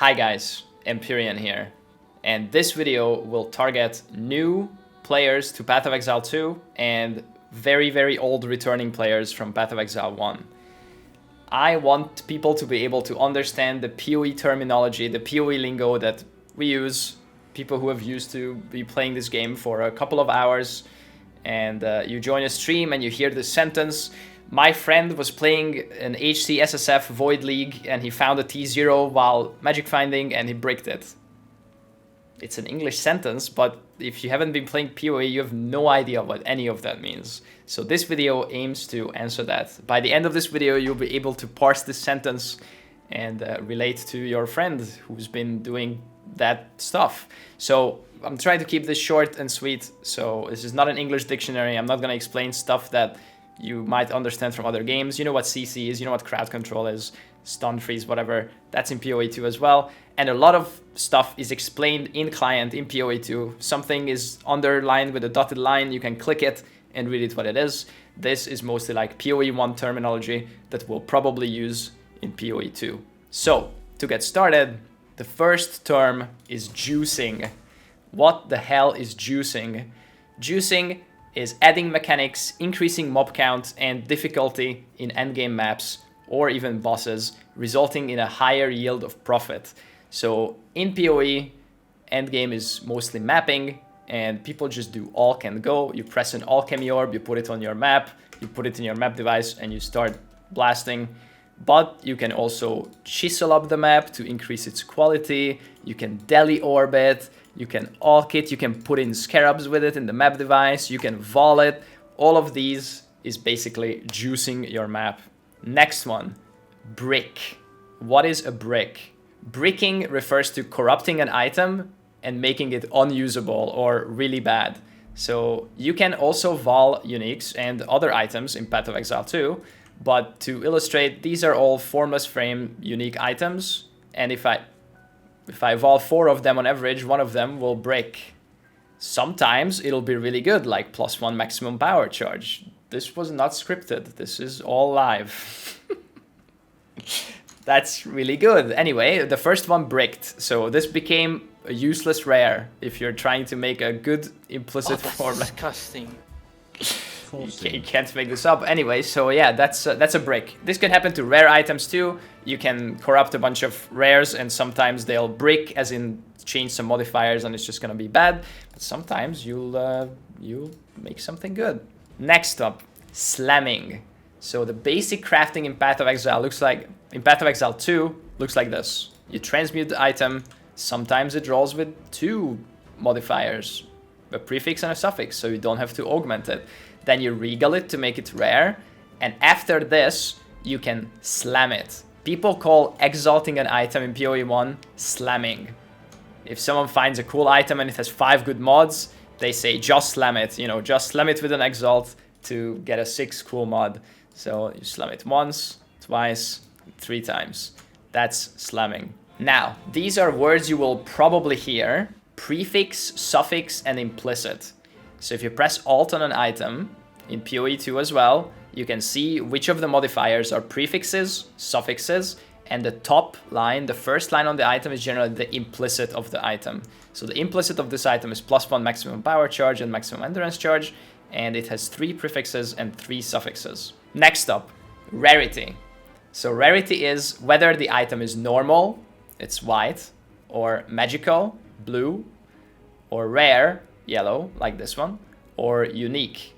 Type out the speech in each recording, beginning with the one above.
Hi guys, Empyrean here, and this video will target new players to Path of Exile 2 and very old returning players from Path of Exile 1. I want people to be able to understand the PoE terminology, the PoE lingo that we use, people who have used to be playing this game for a couple of hours, and you join a stream and you hear this sentence. My friend was playing an HC SSF Void League and he found a T0 while magic finding and he bricked it. It's an English sentence, but if you haven't been playing PoE, you have no idea what any of that means. So this video aims to answer that. By the end of this video, you'll be able to parse this sentence and relate to your friend who's been doing that stuff. So I'm trying to keep this short and sweet. So this is not an English dictionary. I'm not going to explain stuff that you might understand from other games. You know what CC is, you know what crowd control is, stun freeze, whatever. That's in PoE2 as well. And a lot of stuff is explained in client in PoE2. Something is underlined with a dotted line. You can click it and read it what it is. This is mostly like PoE1 terminology that we'll probably use in PoE2. So to get started, the first term is juicing. What the hell is juicing? Juicing is adding mechanics, increasing mob count and difficulty in endgame maps or even bosses, resulting in a higher yield of profit. So in PoE, endgame is mostly mapping and people just do alch and go. You press an alchemy orb, you put it on your map, you put it in your map device and you start blasting. But you can also chisel up the map to increase its quality. You can deli orb it. You can alch it, you can put in scarabs with it in the map device, you can vol it. All of these is basically juicing your map. Next one, brick. What is a brick? Bricking refers to corrupting an item and making it unusable or really bad. So you can also vol uniques and other items in Path of Exile 2, but to illustrate, these are all formless frame unique items, and if I vol 4 of them on average, one of them will break. Sometimes it'll be really good, like +1 maximum power charge. This was not scripted. This is all live. That's really good. Anyway, the first one bricked. So this became a useless rare if you're trying to make a good implicit form. Disgusting. You can't make this up. Anyway, so yeah, that's a brick. This can happen to rare items too. You can corrupt a bunch of rares and sometimes they'll brick, as in change some modifiers and it's just gonna be bad. But sometimes you'll make something good. Next up, slamming. So the basic crafting in Path of Exile looks like, in Path of Exile 2, looks like this. You transmute the item. Sometimes it rolls with 2 modifiers, a prefix and a suffix, so you don't have to augment it. Then you regal it to make it rare, and after this, you can slam it. People call exalting an item in PoE1 slamming. If someone finds a cool item and it has 5 good mods, they say just slam it, you know, just slam it with an exalt to get a 6 cool mod. So you slam it once, twice, 3 times. That's slamming. Now, these are words you will probably hear: prefix, suffix, and implicit. So if you press Alt on an item, in PoE2 as well, you can see which of the modifiers are prefixes, suffixes, and the top line, the first line on the item, is generally the implicit of the item. So the implicit of this item is +1 maximum power charge and maximum endurance charge, and it has 3 prefixes and 3 suffixes. Next up, rarity. So rarity is whether the item is normal, it's white, or magical, blue, or rare, yellow, like this one, or unique,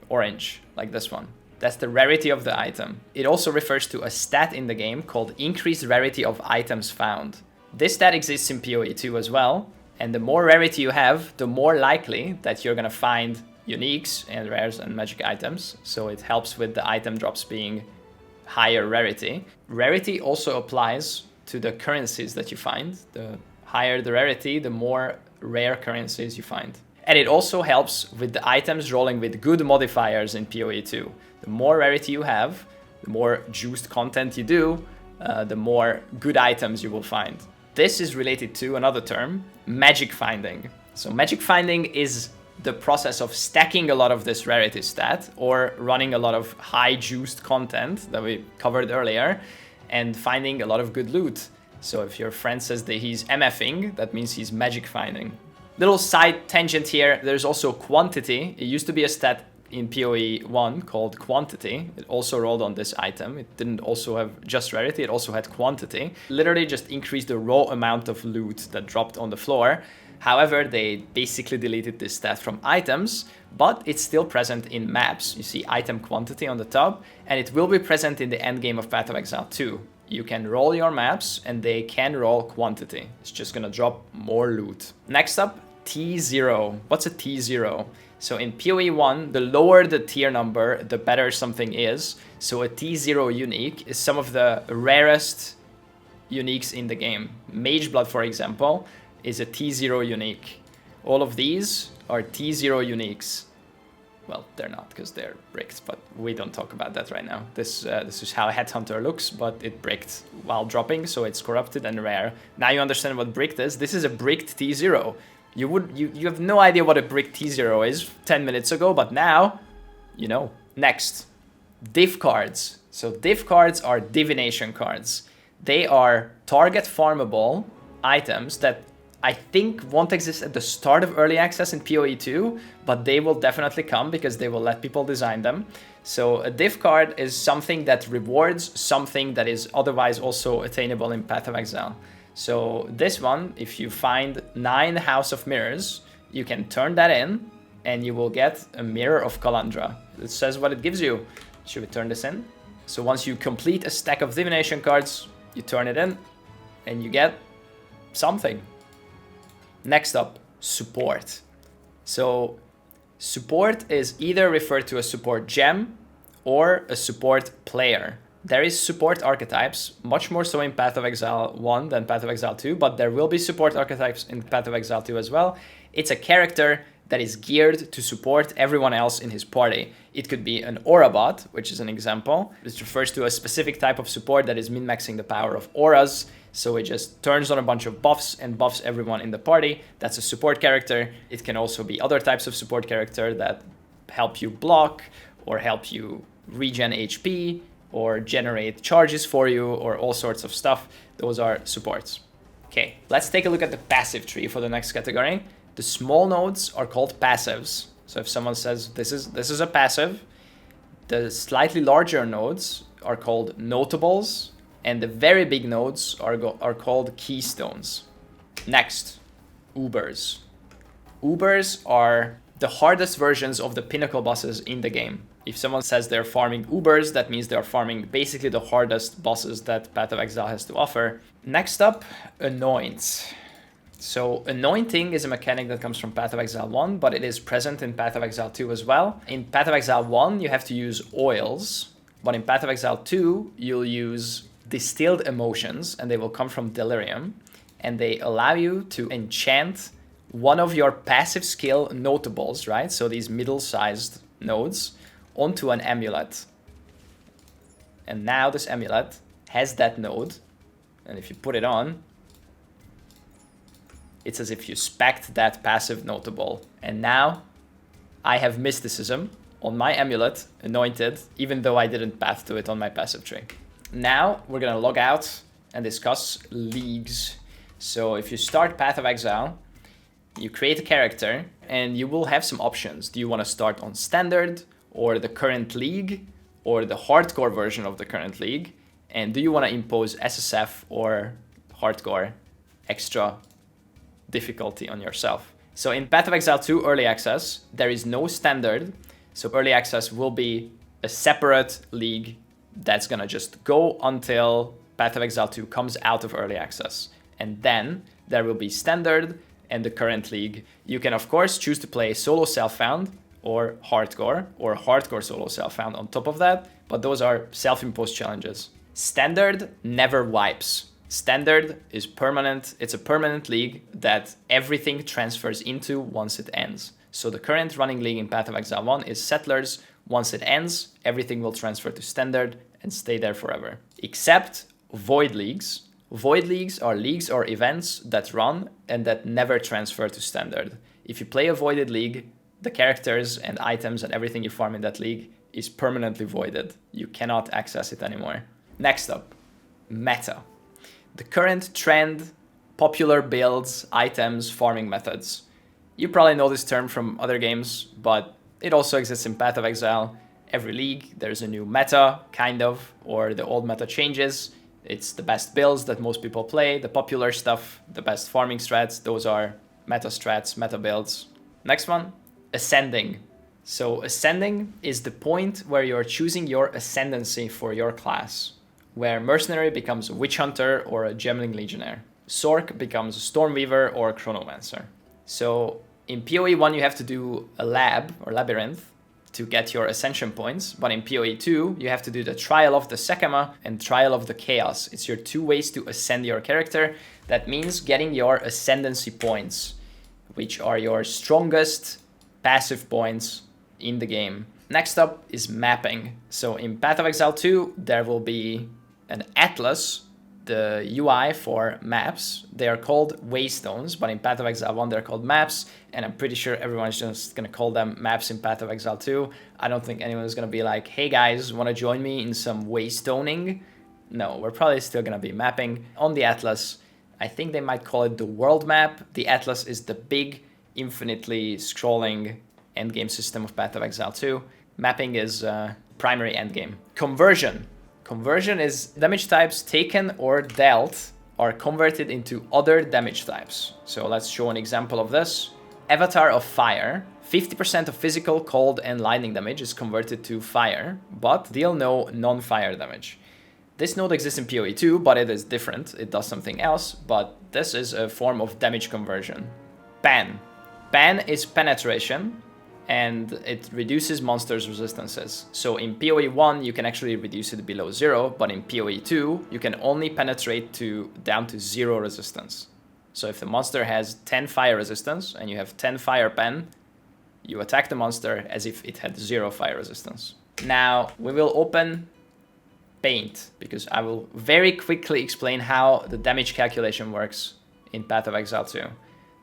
orange, like this one. That's the rarity of the item. It also refers to a stat in the game called increased rarity of items found. This stat exists in PoE2 as well, and the more rarity you have, the more likely that you're gonna find uniques and rares and magic items, so it helps with the item drops being higher rarity. Rarity also applies to the currencies that you find. The higher the rarity, the more rare currencies you find. And it also helps with the items rolling with good modifiers in PoE2. The more rarity you have, the more juiced content you do, the more good items you will find. This is related to another term, magic finding. So magic finding is the process of stacking a lot of this rarity stat or running a lot of high juiced content that we covered earlier and finding a lot of good loot. So if your friend says that he's MFing, that means he's magic finding. Little side tangent here, there's also quantity. It used to be a stat in PoE1 called quantity. It also rolled on this item. It didn't also have just rarity, it also had quantity. Literally just increased the raw amount of loot that dropped on the floor. However, they basically deleted this stat from items, but it's still present in maps. You see item quantity on the top, and it will be present in the endgame of Path of Exile 2. You can roll your maps, and they can roll quantity. It's just gonna drop more loot. Next up, T0. What's a T0? So in PoE1, the lower the tier number, the better something is. So a T0 unique is some of the rarest uniques in the game. Mageblood, for example, is a T0 unique. All of these are T0 uniques. Well, they're not because they're bricked, but we don't talk about that right now. This is how a Headhunter looks, but it bricked while dropping, so it's corrupted and rare. Now you understand what bricked is. This is a bricked T0. You have no idea what a bricked T0 is 10 minutes ago, but now you know. Next, div cards. So div cards are divination cards. They are target farmable items that I think won't exist at the start of early access in PoE2, but they will definitely come because they will let people design them. So a div card is something that rewards something that is otherwise also attainable in Path of Exile. So this one, if you find 9 House of Mirrors, you can turn that in and you will get a Mirror of Kalandra. It says what it gives you. Should we turn this in? So once you complete a stack of divination cards, you turn it in and you get something. Next up, support. So support is either referred to as support gem or a support player. There is support archetypes, much more so in Path of Exile 1 than Path of Exile 2, but there will be support archetypes in Path of Exile 2 as well. It's a character that is geared to support everyone else in his party. It could be an Aurabot, which is an example. This refers to a specific type of support that is min-maxing the power of auras. So it just turns on a bunch of buffs and buffs everyone in the party. That's a support character. It can also be other types of support character that help you block or help you regen HP or generate charges for you or all sorts of stuff. Those are supports. Okay, let's take a look at the passive tree for the next category. The small nodes are called passives. So if someone says this is a passive, the slightly larger nodes are called notables, and the very big nodes are called keystones. Next, Ubers. Ubers are the hardest versions of the pinnacle bosses in the game. If someone says they're farming Ubers, that means they're farming basically the hardest bosses that Path of Exile has to offer. Next up, Anoint. So anointing is a mechanic that comes from Path of Exile 1, but it is present in Path of Exile 2 as well. In Path of Exile 1, you have to use oils, but in Path of Exile 2, you'll use distilled emotions, and they will come from delirium, and they allow you to enchant one of your passive skill notables, right? So these middle-sized nodes, onto an amulet. And now this amulet has that node, and if you put it on, it's as if you spec'd that passive notable. And now I have mysticism on my amulet, anointed, even though I didn't path to it on my passive tree. Now we're gonna log out and discuss leagues. So if you start Path of Exile, you create a character and you will have some options. Do you wanna start on standard or the current league or the hardcore version of the current league? And do you wanna impose SSF or hardcore extra difficulty on yourself? So in Path of Exile 2 Early Access, there is no standard. So Early Access will be a separate league that's gonna just go until Path of Exile 2 comes out of Early Access. And then there will be standard and the current league. You can of course choose to play solo self-found or hardcore solo self-found on top of that, but those are self-imposed challenges. Standard never wipes. Standard is permanent. It's a permanent league that everything transfers into once it ends. So the current running league in Path of Exile 1 is Settlers. Once it ends, everything will transfer to Standard and stay there forever. Except Void Leagues. Void Leagues are leagues or events that run and that never transfer to Standard. If you play a Voided League, the characters and items and everything you farm in that league is permanently voided. You cannot access it anymore. Next up, meta. the current trend, popular builds, items, farming methods. You probably know this term from other games, but it also exists in Path of Exile. Every league, there's a new meta, kind of, or the old meta changes. It's the best builds that most people play, the popular stuff, the best farming strats. Those are meta strats, meta builds. Next one, ascending. So ascending is the point where you're choosing your ascendancy for your class, where mercenary becomes a witch hunter or a gemling legionnaire. Sorc becomes a stormweaver or a chronomancer. So in PoE1 you have to do a lab or labyrinth to get your ascension points, but in PoE2 you have to do the trial of the Sekama and trial of the chaos. It's your two ways to ascend your character. That means getting your ascendancy points, which are your strongest passive points in the game. Next up is mapping. So in Path of Exile 2 there will be an atlas, the UI for maps. They are called waystones, but in Path of Exile 1 they're called maps, and I'm pretty sure everyone's just gonna call them maps in Path of Exile 2. I don't think anyone is gonna be like, hey guys, wanna join me in some waystoning? No, we're probably still gonna be mapping on the atlas. I think they might call it the world map. The atlas is the big, infinitely scrolling endgame system of Path of Exile 2. Mapping is primary endgame. Conversion. Conversion is damage types taken or dealt are converted into other damage types. So let's show an example of this. Avatar of Fire. 50% of physical, cold, and lightning damage is converted to fire, but deal no non-fire damage. This node exists in PoE2, but it is different. It does something else, but this is a form of damage conversion. Pan. Pan is penetration, and it reduces monsters' resistances. So in PoE1 you can actually reduce it below 0, but in PoE2 you can only penetrate down to 0 resistance. So if the monster has 10 fire resistance and you have 10 fire pen, you attack the monster as if it had 0 fire resistance. Now we will open Paint, because I will very quickly explain how the damage calculation works in Path of Exile 2.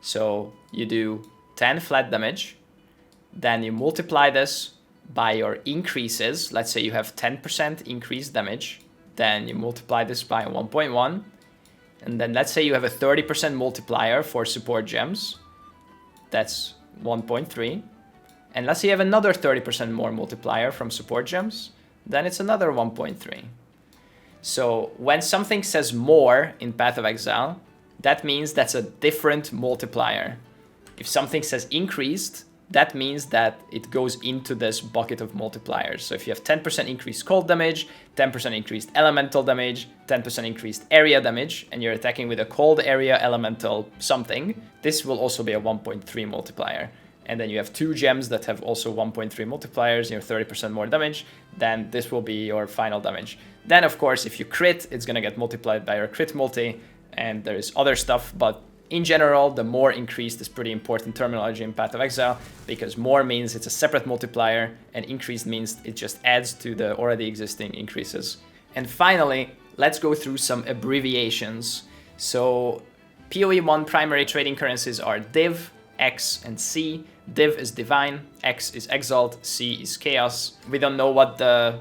So you do 10 flat damage, then you multiply this by your increases. Let's say you have 10% increased damage. Then you multiply this by 1.1. And then let's say you have a 30% multiplier for support gems. That's 1.3. And let's say you have another 30% more multiplier from support gems. Then it's another 1.3. So when something says more in Path of Exile, that means that's a different multiplier. If something says increased, that means that it goes into this bucket of multipliers. So if you have 10% increased cold damage, 10% increased elemental damage, 10% increased area damage, and you're attacking with a cold area elemental something, this will also be a 1.3 multiplier. And then you have 2 gems that have also 1.3 multipliers, you're 30% more damage, then this will be your final damage. Then of course, if you crit, it's gonna get multiplied by your crit multi, and there is other stuff, but in general, the more increased is pretty important terminology in Path of Exile, because more means it's a separate multiplier, and increased means it just adds to the already existing increases. And finally, let's go through some abbreviations. So PoE1 primary trading currencies are Div, X, and C. Div is Divine, X is Exalt, C is Chaos. We don't know what the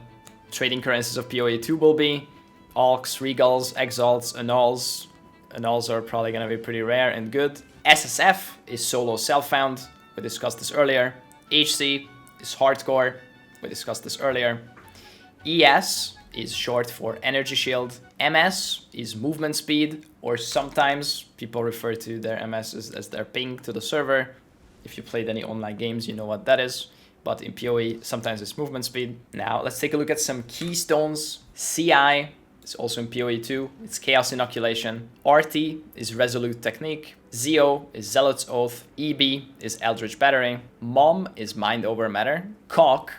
trading currencies of PoE2 will be. Alks, Regals, Exalts, Annuls. Annuls are probably going to be pretty rare and good. SSF is Solo Self-Found. We discussed this earlier. HC is Hardcore. We discussed this earlier. ES is short for Energy Shield. MS is Movement Speed, or sometimes people refer to their MS as their ping to the server. If you played any online games, you know what that is. But in PoE, sometimes it's Movement Speed. Now, let's take a look at some keystones. CI is also in PoE2. It's Chaos Inoculation. RT is Resolute Technique. ZO is Zealot's Oath. EB is Eldritch Battery. MOM is Mind Over Matter. COC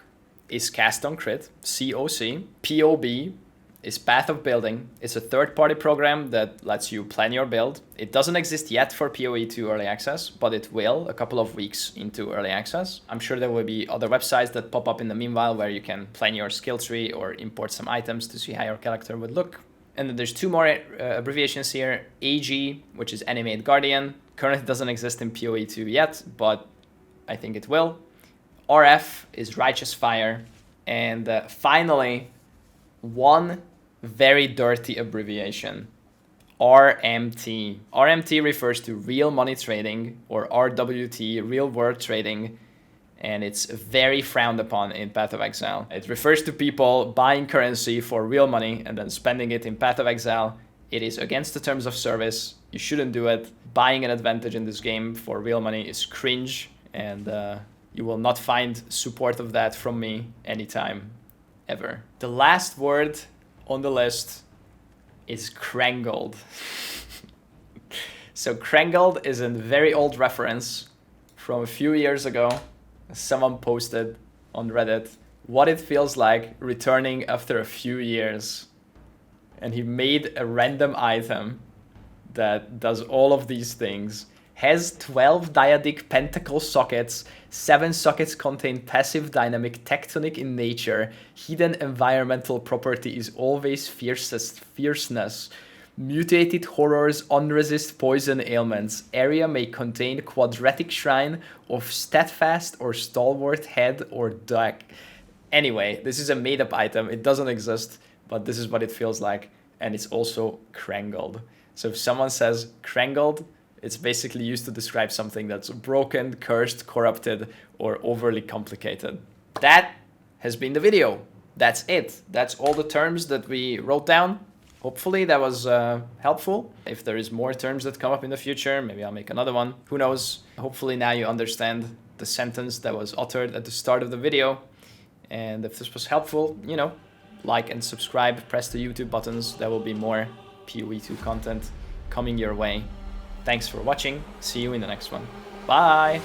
is Cast on Crit. COC. POB is Path of Building. It's a third-party program that lets you plan your build. It doesn't exist yet for PoE2 Early Access, but it will a couple of weeks into Early Access. I'm sure there will be other websites that pop up in the meanwhile where you can plan your skill tree or import some items to see how your character would look. And then there's 2 more abbreviations here. AG, which is Animate Guardian. Currently doesn't exist in PoE2 yet, but I think it will. RF is Righteous Fire. And finally, one very dirty abbreviation. RMT. RMT refers to real money trading, or RWT, real world trading, and it's very frowned upon in Path of Exile. It refers to people buying currency for real money and then spending it in Path of Exile. It is against the terms of service. You shouldn't do it. Buying an advantage in this game for real money is cringe, and you will not find support of that from me anytime, ever. The last word on the list is Krangled. So Krangled is a very old reference from a few years ago. Someone posted on Reddit what it feels like returning after a few years. And he made a random item that does all of these things. Has 12 dyadic pentacle sockets, 7 sockets contain passive dynamic tectonic in nature, hidden environmental property is always fierceness, mutated horrors, unresist poison ailments, area may contain quadratic shrine of steadfast or stalwart head or deck. Anyway, this is a made up item, it doesn't exist, but this is what it feels like, and it's also Krangled. So if someone says Krangled, it's basically used to describe something that's broken, cursed, corrupted, or overly complicated. That has been the video. That's it. That's all the terms that we wrote down. Hopefully that was helpful. If there is more terms that come up in the future, maybe I'll make another one. Who knows? Hopefully now you understand the sentence that was uttered at the start of the video. And if this was helpful, you know, like and subscribe, press the YouTube buttons. There will be more PoE2 content coming your way. Thanks for watching. See you in the next one. Bye!